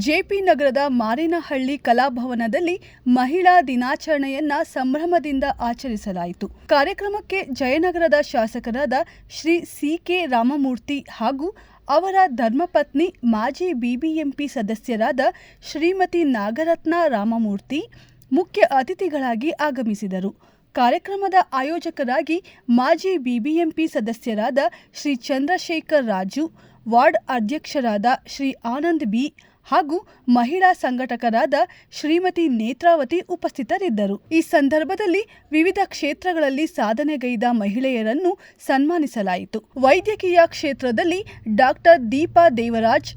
JP ನಗರದ ಮಾರಿನಹಳ್ಳಿ ಕಲಾಭವನದಲ್ಲಿ ಮಹಿಳಾ ದಿನಾಚರಣೆಯನ್ನ ಸಂಭ್ರಮದಿಂದ ಆಚರಿಸಲಾಯಿತು. ಕಾರ್ಯಕ್ರಮಕ್ಕೆ ಜಯನಗರದ ಶಾಸಕರಾದ ಶ್ರೀ ಸಿ.ಕೆ. ರಾಮಮೂರ್ತಿ ಹಾಗೂ ಅವರ ಧರ್ಮಪತ್ನಿ ಮಾಜಿ ಬಿಬಿಎಂಪಿ ಸದಸ್ಯರಾದ ಶ್ರೀಮತಿ ನಾಗರತ್ನ ರಾಮಮೂರ್ತಿ ಮುಖ್ಯ ಅತಿಥಿಗಳಾಗಿ ಆಗಮಿಸಿದರು. ಕಾರ್ಯಕ್ರಮದ ಆಯೋಜಕರಾಗಿ ಮಾಜಿ ಬಿಬಿಎಂಪಿ ಸದಸ್ಯರಾದ ಶ್ರೀ ಚಂದ್ರಶೇಖರ್ ರಾಜು, ವಾರ್ಡ್ ಅಧ್ಯಕ್ಷರಾದ ಶ್ರೀ ಆನಂದ್ ಬಿ ಹಾಗೂ ಮಹಿಳಾ ಸಂಘಟಕರಾದ ಶ್ರೀಮತಿ ನೇತ್ರಾವತಿ ಉಪಸ್ಥಿತರಿದ್ದರು. ಈ ಸಂದರ್ಭದಲ್ಲಿ ವಿವಿಧ ಕ್ಷೇತ್ರಗಳಲ್ಲಿ ಸಾಧನೆಗೈದ ಮಹಿಳೆಯರನ್ನು ಸನ್ಮಾನಿಸಲಾಯಿತು. ವೈದ್ಯಕೀಯ ಕ್ಷೇತ್ರದಲ್ಲಿ ಡಾಕ್ಟರ್ ದೀಪಾ ದೇವರಾಜ್,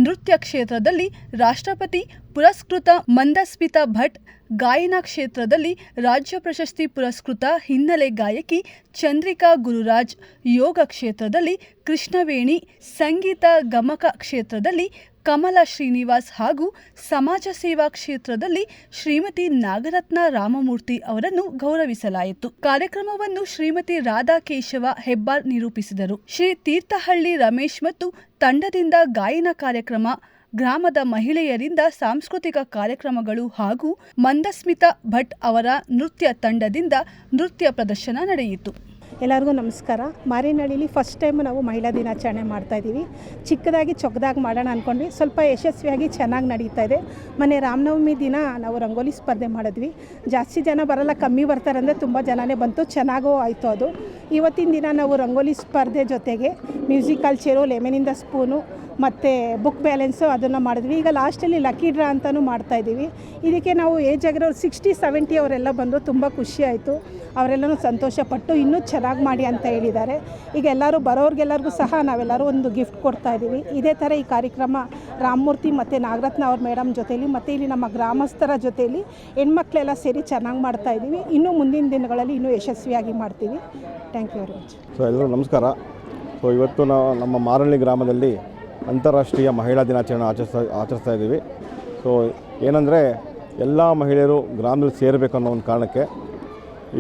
ನೃತ್ಯ ಕ್ಷೇತ್ರದಲ್ಲಿ ರಾಷ್ಟ್ರಪತಿ ಪುರಸ್ಕೃತ ಮಂದಸ್ಮಿತಾ ಭಟ್, ಗಾಯನ ಕ್ಷೇತ್ರದಲ್ಲಿ ರಾಜ್ಯ ಪ್ರಶಸ್ತಿ ಪುರಸ್ಕೃತ ಹಿನ್ನೆಲೆ ಗಾಯಕಿ ಚಂದ್ರಿಕಾ ಗುರುರಾಜ್, ಯೋಗ ಕ್ಷೇತ್ರದಲ್ಲಿ ಕೃಷ್ಣವೇಣಿ, ಸಂಗೀತ ಗಮಕ ಕ್ಷೇತ್ರದಲ್ಲಿ ಕಮಲ ಶ್ರೀನಿವಾಸ್ ಹಾಗೂ ಸಮಾಜ ಸೇವಾ ಕ್ಷೇತ್ರದಲ್ಲಿ ಶ್ರೀಮತಿ ನಾಗರತ್ನ ರಾಮಮೂರ್ತಿ ಅವರನ್ನು ಗೌರವಿಸಲಾಯಿತು. ಕಾರ್ಯಕ್ರಮವನ್ನು ಶ್ರೀಮತಿ ರಾಧಾಕೇಶವ ಹೆಬ್ಬಾರ್ ನಿರೂಪಿಸಿದರು. ಶ್ರೀ ತೀರ್ಥಹಳ್ಳಿ ರಮೇಶ್ ಮತ್ತು ತಂಡದಿಂದ ಗಾಯನ ಕಾರ್ಯಕ್ರಮ, ಗ್ರಾಮದ ಮಹಿಳೆಯರಿಂದ ಸಾಂಸ್ಕೃತಿಕ ಕಾರ್ಯಕ್ರಮಗಳು ಹಾಗೂ ಮಂದಸ್ಮಿತಾ ಭಟ್ ಅವರ ನೃತ್ಯ ತಂಡದಿಂದ ನೃತ್ಯ ಪ್ರದರ್ಶನ ನಡೆಯಿತು. ಎಲ್ಲರಿಗೂ ನಮಸ್ಕಾರ. ಮಾರಿನಹಳ್ಳಿಲಿ ಫಸ್ಟ್ ಟೈಮ್ ನಾವು ಮಹಿಳಾ ದಿನಾಚರಣೆ ಮಾಡ್ತಾಯಿದ್ದೀವಿ. ಚಿಕ್ಕದಾಗಿ ಚೊಕ್ಕದಾಗಿ ಮಾಡೋಣ ಅಂದ್ಕೊಂಡ್ವಿ. ಸ್ವಲ್ಪ ಯಶಸ್ವಿಯಾಗಿ ಚೆನ್ನಾಗಿ ನಡೀತಾ ಇದೆ. ಮೊನ್ನೆ ರಾಮನವಮಿ ದಿನ ನಾವು ರಂಗೋಲಿ ಸ್ಪರ್ಧೆ ಮಾಡಿದ್ವಿ. ಜಾಸ್ತಿ ಜನ ಬರಲ್ಲ, ಕಮ್ಮಿ ಬರ್ತಾರೆ ಅಂದರೆ ತುಂಬ ಜನನೇ ಬಂತು, ಚೆನ್ನಾಗೂ ಆಯಿತು. ಅದು ಇವತ್ತಿನ ದಿನ ನಾವು ರಂಗೋಲಿ ಸ್ಪರ್ಧೆ ಜೊತೆಗೆ ಮ್ಯೂಸಿಕಲ್ ಚೇರು, ಲೆಮನಿಂದ ಸ್ಪೂನು ಮತ್ತು ಬುಕ್ ಬ್ಯಾಲೆನ್ಸು ಅದನ್ನು ಮಾಡಿದ್ವಿ. ಈಗ ಲಾಸ್ಟಲ್ಲಿ ಲಕ್ಕಿ ಡ್ರಾ ಅಂತಲೂ ಮಾಡ್ತಾಯಿದ್ದೀವಿ. ಇದಕ್ಕೆ ನಾವು ಏಜ್ ಆಗಿರೋರು 60-70 ಅವರೆಲ್ಲ ಬಂದು ತುಂಬ ಖುಷಿ ಆಯಿತು. ಅವರೆಲ್ಲರೂ ಸಂತೋಷಪಟ್ಟು ಇನ್ನೂ ಚೆನ್ನಾಗಿ ಮಾಡಿ ಅಂತ ಹೇಳಿದ್ದಾರೆ. ಈಗ ಎಲ್ಲರೂ ಬರೋರಿಗೆಲ್ಲರಿಗೂ ಸಹ ನಾವೆಲ್ಲರೂ ಒಂದು ಗಿಫ್ಟ್ ಕೊಡ್ತಾಯಿದ್ದೀವಿ. ಇದೇ ಥರ ಈ ಕಾರ್ಯಕ್ರಮ ರಾಮಮೂರ್ತಿ ಮತ್ತು ನಾಗರತ್ನ ಅವ್ರ ಮೇಡಮ್ ಜೊತೆಯಲ್ಲಿ ಮತ್ತು ಇಲ್ಲಿ ನಮ್ಮ ಗ್ರಾಮಸ್ಥರ ಜೊತೆಯಲ್ಲಿ ಹೆಣ್ಮಕ್ಳೆಲ್ಲ ಸೇರಿ ಚೆನ್ನಾಗಿ ಮಾಡ್ತಾಯಿದ್ದೀವಿ. ಇನ್ನೂ ಮುಂದಿನ ದಿನಗಳಲ್ಲಿ ಇನ್ನೂ ಯಶಸ್ವಿಯಾಗಿ ಮಾಡ್ತೀವಿ. Thank you very much. So ಎಲ್ಲರೂ ನಮಸ್ಕಾರ. ಸೊ ಇವತ್ತು ನಾವು ನಮ್ಮ ಮಾರಳ್ಳಿ ಗ್ರಾಮದಲ್ಲಿ ಅಂತಾರಾಷ್ಟ್ರೀಯ ಮಹಿಳಾ ದಿನಾಚರಣೆ ಆಚರಿಸ್ತಾ ಇದ್ದೀವಿ. ಸೊ ಏನಂದರೆ ಎಲ್ಲ ಮಹಿಳೆಯರು ಗ್ರಾಮದಲ್ಲಿ ಸೇರಬೇಕು ಅನ್ನೋ ಒಂದು ಕಾರಣಕ್ಕೆ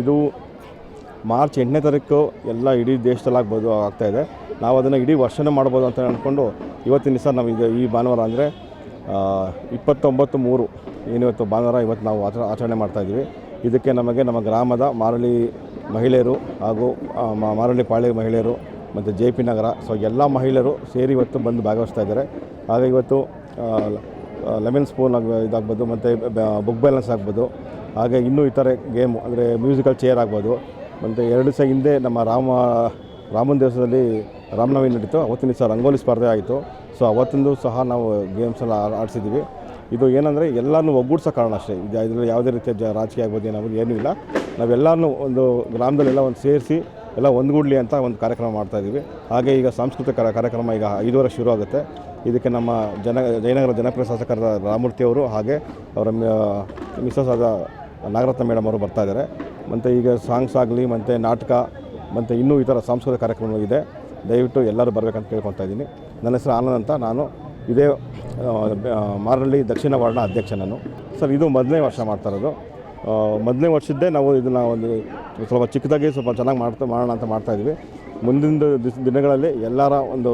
ಇದು ಮಾರ್ಚ್ 8ನೇ ತಾರೀಕು ಎಲ್ಲ ಇಡೀ ದೇಶದಲ್ಲಿ ಆಗ್ತಾಯಿದೆ. ನಾವು ಅದನ್ನು ಇಡೀ ವರ್ಷನೇ ಮಾಡ್ಬೋದು ಅಂತ ಅಂದ್ಕೊಂಡು ಇವತ್ತಿನ ದಿವಸ ನಾವು ಈ ಭಾನುವಾರ ಅಂದರೆ 29/3 ಏನಿವತ್ತು ಭಾನುವಾರ ಇವತ್ತು ನಾವು ಆಚರಣೆ ಮಾಡ್ತಾಯಿದ್ದೀವಿ. ಇದಕ್ಕೆ ನಮಗೆ ನಮ್ಮ ಗ್ರಾಮದ ಮಾರಳ್ಳಿ ಮಹಿಳೆಯರು ಹಾಗೂ ಮಾರಳ್ಳಿ ಪಾಳ್ಯ ಮಹಿಳೆಯರು ಮತ್ತು ಜೆಪಿ ನಗರ, ಸೊ ಎಲ್ಲ ಮಹಿಳೆಯರು ಸೇರಿ ಇವತ್ತು ಬಂದು ಭಾಗವಹಿಸ್ತಾ ಇದ್ದಾರೆ. ಹಾಗೆ ಇವತ್ತು ಲೆಮನ್ ಸ್ಪೂನ್ ಇದಾಗ್ಬೋದು, ಮತ್ತು ಬುಕ್ ಬ್ಯಾಲೆನ್ಸ್ ಆಗ್ಬೋದು, ಹಾಗೆ ಇನ್ನೂ ಇತರೆ ಗೇಮು ಅಂದರೆ ಮ್ಯೂಸಿಕಲ್ ಚೇರ್ ಆಗ್ಬೋದು. ಮತ್ತು 2 ದಿವಸ ಹಿಂದೆ ನಮ್ಮ ರಾಮನ ದೇವಸ್ಥಾನದಲ್ಲಿ ರಾಮನವಮಿ ನಡೀತು. ಅವತ್ತಿನ ದಿವಸ ರಂಗೋಲಿ ಸ್ಪರ್ಧೆ ಆಯಿತು. ಸೊ ಅವತ್ತಿಂದು ಸಹ ನಾವು ಗೇಮ್ಸೆಲ್ಲ ಆಡಿಸಿದ್ದೀವಿ. ಇದು ಏನಂದರೆ ಎಲ್ಲರನ್ನೂ ಒಗ್ಗೂಡಿಸೋ ಕಾರಣ ಅಷ್ಟೇ. ಇದರಲ್ಲಿ ಯಾವುದೇ ರೀತಿಯ ರಾಜಕೀಯ ಆಗ್ಬೋದು ಏನಾಗ್ಬೋದು ಏನೂ ಇಲ್ಲ. ನಾವೆಲ್ಲರನ್ನೂ ಒಂದು ಗ್ರಾಮದಲ್ಲೆಲ್ಲ ಒಂದು ಸೇರಿಸಿ ಎಲ್ಲ ಒಂದುಗೂಡಲಿ ಅಂತ ಒಂದು ಕಾರ್ಯಕ್ರಮ ಮಾಡ್ತಾಯಿದ್ದೀವಿ. ಹಾಗೆ ಈಗ ಸಾಂಸ್ಕೃತಿಕ ಕಾರ್ಯಕ್ರಮ ಈಗ 5:15 ಶುರು ಆಗುತ್ತೆ. ಇದಕ್ಕೆ ನಮ್ಮ ಜಯನಗರ ಜನಪ್ರಿಯ ಶಾಸಕರಾದ ರಾಮಮೂರ್ತಿಯವರು ಹಾಗೆ ಅವರ ಮಿಸಸ್ ಆದ ನಾಗರತ್ನ ಮೇಡಮ್ ಅವರು ಬರ್ತಾಯಿದ್ದಾರೆ. ಮತ್ತು ಈಗ ಸಾಂಗ್ಸ್ ಆಗಲಿ ಮತ್ತು ನಾಟಕ ಮತ್ತು ಇನ್ನೂ ಈ ಥರ ಸಾಂಸ್ಕೃತಿಕ ಕಾರ್ಯಕ್ರಮವಿದೆ. ದಯವಿಟ್ಟು ಎಲ್ಲರೂ ಬರಬೇಕಂತ ಕೇಳ್ಕೊತಾ ಇದ್ದೀನಿ. ನನ್ನ ಹೆಸರು ಆನಂದ್ ಅಂತ. ನಾನು ಇದೇ ಮಾರಳ್ಳಿ ದಕ್ಷಿಣ ವಾರ್ಡ್ನ ಅಧ್ಯಕ್ಷ ನಾನು. ಸರ್, ಇದು ಮೊದಲನೇ ವರ್ಷ ಮಾಡ್ತಾ ಇರೋದು. ಮೊದಲನೇ ವರ್ಷದ್ದೇ ನಾವು ಇದನ್ನು ಒಂದು ಸ್ವಲ್ಪ ಚಿಕ್ಕದಾಗಿ ಸ್ವಲ್ಪ ಚೆನ್ನಾಗಿ ಮಾಡೋಣ ಅಂತ ಮಾಡ್ತಾಯಿದ್ವಿ. ಮುಂದಿನ ದಿನಗಳಲ್ಲಿ ಎಲ್ಲರ ಒಂದು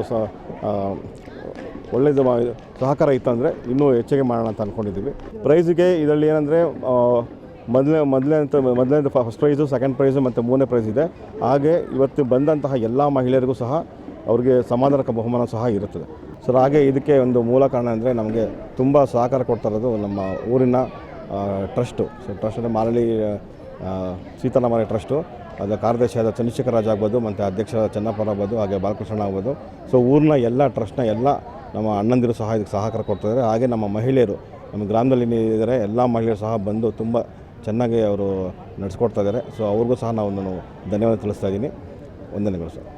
ಒಳ್ಳೆಯದು ಸಹಕಾರ ಇತ್ತಂದರೆ ಇನ್ನೂ ಹೆಚ್ಚಿಗೆ ಮಾಡೋಣ ಅಂತ ಅಂದ್ಕೊಂಡಿದ್ದೀವಿ. ಪ್ರೈಸಿಗೆ ಇದರಲ್ಲಿ ಏನಂದರೆ ಮೊದಲನೇದು ಫಸ್ಟ್ ಪ್ರೈಸು, ಸೆಕೆಂಡ್ ಪ್ರೈಸು ಮತ್ತು 3ನೇ ಪ್ರೈಸ್ ಇದೆ. ಹಾಗೆ ಇವತ್ತು ಬಂದಂತಹ ಎಲ್ಲ ಮಹಿಳೆಯರಿಗೂ ಸಹ ಅವ್ರಿಗೆ ಸಮಾಧಾನಕ ಬಹುಮಾನ ಸಹ ಇರುತ್ತದೆ. ಸರ್, ಹಾಗೆ ಇದಕ್ಕೆ ಒಂದು ಮೂಲ ಕಾರಣ ಅಂದರೆ ನಮಗೆ ತುಂಬ ಸಹಕಾರ ಕೊಡ್ತಾ ಇರೋದು ನಮ್ಮ ಊರಿನ ಟ್ರಸ್ಟು. ಸೊ ಟ್ರಸ್ಟ್ ಅಂದರೆ ಮಾರಳ್ಳಿ ಸೀತಾರಾಮಯ್ಯ ಟ್ರಸ್ಟು. ಅದರ ಕಾರ್ಯದರ್ಶಿಯಾದ ಚಂದ್ರಶೇಖರ್ ರಾಜ್ ಆಗ್ಬೋದು, ಮತ್ತು ಅಧ್ಯಕ್ಷರಾದ ಚೆನ್ನಪ್ಪ ಆಗ್ಬೋದು, ಹಾಗೆ ಬಾಲಕೃಷ್ಣ ಆಗ್ಬೋದು. ಸೊ ಊರಿನ ಎಲ್ಲ ಟ್ರಸ್ಟ್ನ ಎಲ್ಲ ನಮ್ಮ ಅಣ್ಣಂದಿರು ಸಹ ಇದಕ್ಕೆ ಸಹಕಾರ ಕೊಡ್ತಾಯಿದ್ದಾರೆ. ಹಾಗೆ ನಮ್ಮ ಮಹಿಳೆಯರು ನಮ್ಮ ಗ್ರಾಮದಲ್ಲಿ ಇದ್ದಾರೆ ಎಲ್ಲ ಮಹಿಳೆಯರು ಸಹ ಬಂದು ತುಂಬ ಚೆನ್ನಾಗಿ ಅವರು ನಡೆಸ್ಕೊಡ್ತಾ ಇದ್ದಾರೆ. ಸೊ ಅವ್ರಿಗೂ ಸಹ ನಾನು ಧನ್ಯವಾದ ತಿಳಿಸ್ತಾ ಇದ್ದೀನಿ. ವಂದನೆಗಳು ಸರ್.